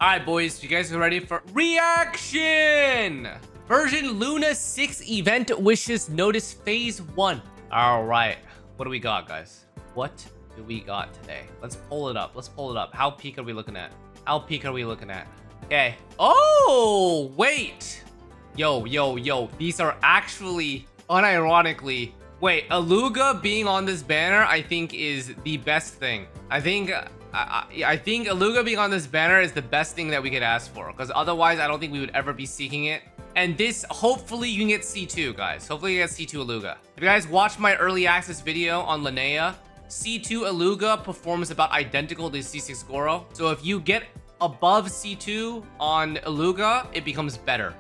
All right, boys, you guys are ready for reaction? Version Luna 6 event wishes notice phase 1. All right, what do we got, guys? What do we got today? Let's pull it up. How peak are we looking at? Okay. Oh, wait. Yo. These are actually, unironically, wait, Aluga being on this banner, I think is the best thing. I think Aluga being on this banner is the best thing that we could ask for, because otherwise I don't think we would ever be seeking it. And this, hopefully you can get C2, guys. Hopefully you get C2 Aluga. If you guys watched my early access video on Linnea, C2 Aluga performs about identical to C6 Goro. So if you get above C2 on Aluga, it becomes better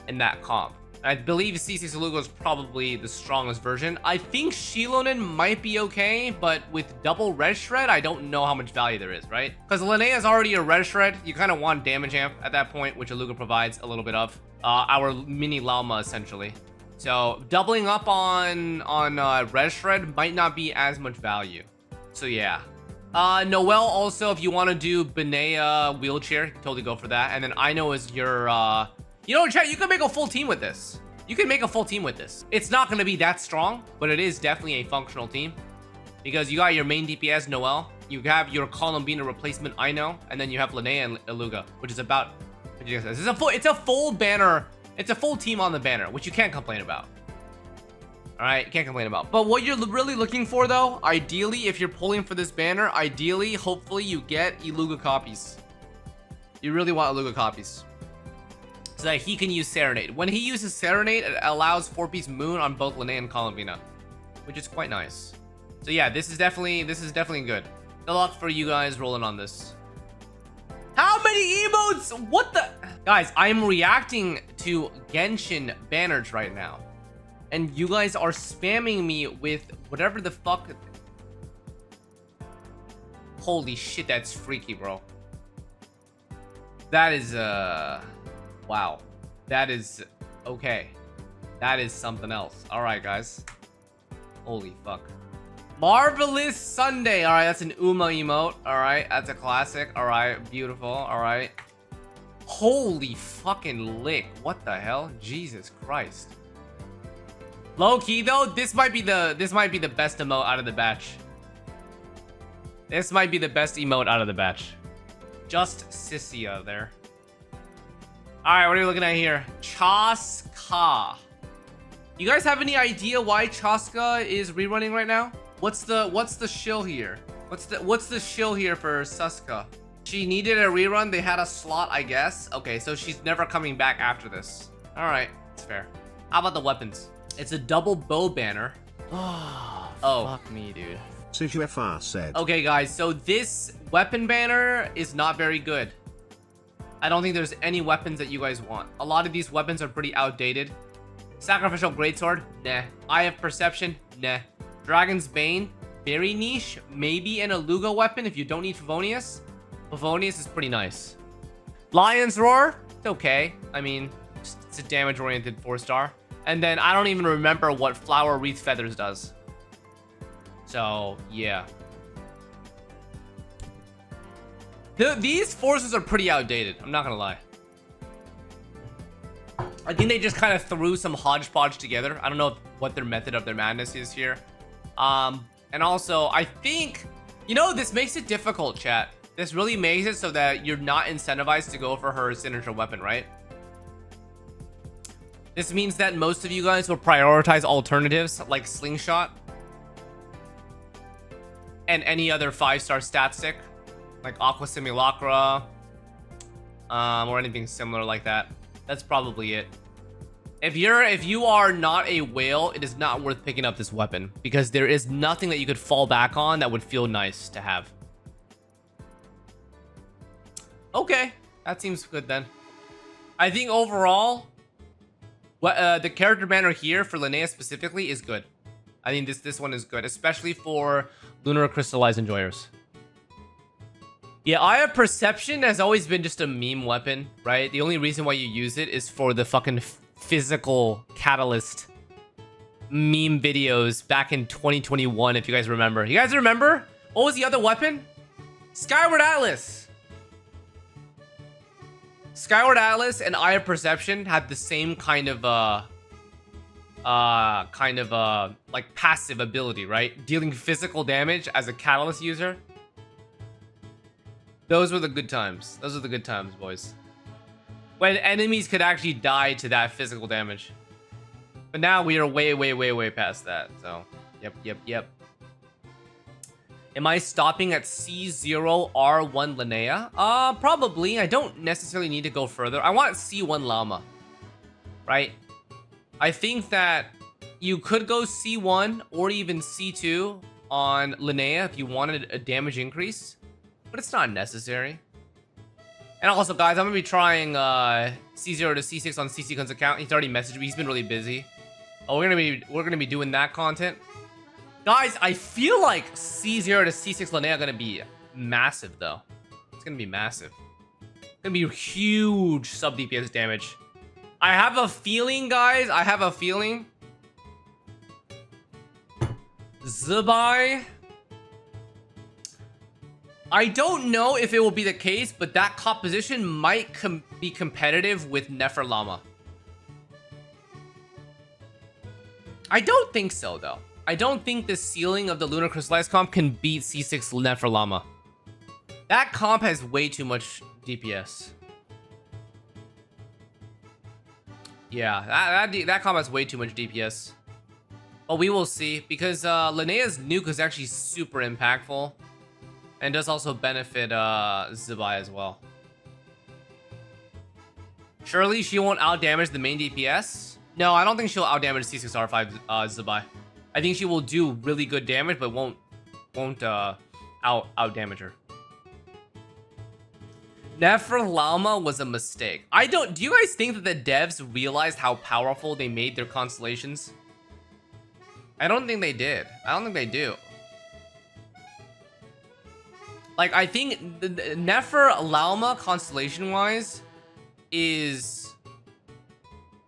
in that comp. I believe C6 Aluga is probably the strongest version. I think Shilonen might be okay, but with double red shred, I don't know how much value there is, right? Because Linnea is already a red shred. You kind of want damage amp at that point, which Aluga provides a little bit of. Our mini Llama, essentially. So doubling up on red shred might not be as much value. So yeah. Noelle also, if you want to do Benea wheelchair, you can totally go for that. And then Ino is your... You know, chat, you can make a full team with this. It's not going to be that strong, but it is definitely a functional team. Because you got your main DPS, Noelle. You have your Columbina replacement, Ino. And then you have Linnea and Aluga, which is about... It's a full banner. It's a full team on the banner, which you can't complain about. Alright, you can't complain about. But what you're really looking for, though, ideally, if you're pulling for this banner, ideally, hopefully, you get Aluga copies. You really want Aluga copies. So that he can use Serenade. When he uses Serenade, it allows 4-piece Moon on both Linnea and Columbina, which is quite nice. So yeah, this is definitely good. Good luck for you guys rolling on this. How many emotes? What the? Guys, I'm reacting to Genshin banners right now. And you guys are spamming me with whatever the fuck. Holy shit, that's freaky, bro. That is, wow. That is, okay. That is something else. All right, guys. Holy fuck. Marvelous Sunday. All right, that's an Uma emote. All right, that's a classic. All right, beautiful. All right. Holy fucking lick. What the hell? Jesus Christ. Low key though, this might be the best emote out of the batch. This might be the best emote out of the batch. Just Sissia there. All right, what are we looking at here? Chasca. You guys have any idea why Chasca is rerunning right now? What's the shill here? What's the shill here for Chasca? She needed a rerun. They had a slot, I guess. Okay, so she's never coming back after this. All right, it's fair. How about the weapons? It's a double bow banner. Oh, fuck me, dude. CGFR said. Okay, guys, so this weapon banner is not very good. I don't think there's any weapons that you guys want. A lot of these weapons are pretty outdated. Sacrificial Greatsword? Nah. Eye of Perception? Nah. Dragon's Bane? Very niche. Maybe an Aluga weapon if you don't need Favonius. Favonius is pretty nice. Lion's Roar? It's okay. I mean, it's a damage-oriented 4-star. And then I don't even remember what Flower Wreath Feathers does. So, yeah. These forces are pretty outdated. I'm not gonna lie. I think they just kind of threw some hodgepodge together. I don't know what their method of their madness is here. And also, I think, you know, this makes it difficult, chat. This really makes it so that you're not incentivized to go for her signature weapon, right? This means that most of you guys will prioritize alternatives like Slingshot and any other 5-star stat stick like Aqua Simulacra or anything similar like that. That's probably it. If you are not a whale, it is not worth picking up this weapon because there is nothing that you could fall back on that would feel nice to have. Okay, that seems good then. I think overall, the character banner here for Linnea specifically is good. I think this one is good, especially for Lunar Crystallized Enjoyers. Yeah, Eye of Perception has always been just a meme weapon, right? The only reason why you use it is for the fucking physical catalyst meme videos back in 2021, if you guys remember. You guys remember? What was the other weapon? Skyward Atlas. Skyward Atlas and Eye of Perception had the same kind of like passive ability, right? Dealing physical damage as a catalyst user. Those were the good times. Those are the good times, boys. When enemies could actually die to that physical damage. But now we are way past that. So, yep. Am I stopping at C0 R1 Linnea? Probably. I don't necessarily need to go further. I want C1 Llama. Right? I think that you could go C1 or even C2 on Linnea if you wanted a damage increase. But it's not necessary. And also, guys, I'm going to be trying C0 to C6 on CCCun's account. He's already messaged me. He's been really busy. Oh, we're gonna be doing that content. Guys, I feel like C0 to C6 Linnea are gonna be massive though. It's gonna be massive. It's gonna be huge sub DPS damage. I have a feeling, guys. I have a feeling. Zubai. I don't know if it will be the case, but that composition might be competitive with Nefer Llama. I don't think so, though. I don't think the ceiling of the Lunar Xlice comp can beat C6 Nefer Llama. That comp has way too much DPS. Yeah, that comp has way too much DPS. But we will see, because Linnea's nuke is actually super impactful. And does also benefit Zubai as well. Surely she won't outdamage the main DPS? No, I don't think she'll outdamage C6R5 Zubai. I think she will do really good damage, but won't outdamage her. Nefer Llama was a mistake. Do you guys think that the devs realized how powerful they made their constellations? I don't think they did. I don't think they do. Like, I think the Nefer Llama constellation-wise is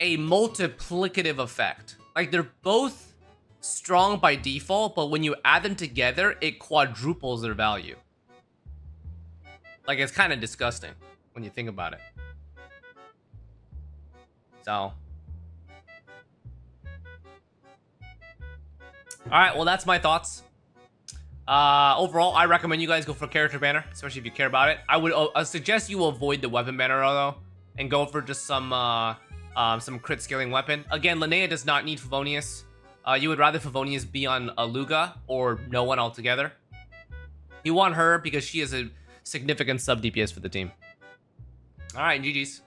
a multiplicative effect. Like, they're both strong by default, but when you add them together, it quadruples their value. Like, it's kind of disgusting when you think about it. So. Alright, well, that's my thoughts. Overall, I recommend you guys go for character banner, especially if you care about it. I would suggest you avoid the weapon banner, though, and go for just some crit scaling weapon. Again, Linnea does not need Favonius. You would rather Favonius be on Aluga or no one altogether. You want her because she is a significant sub DPS for the team. All right, GG's.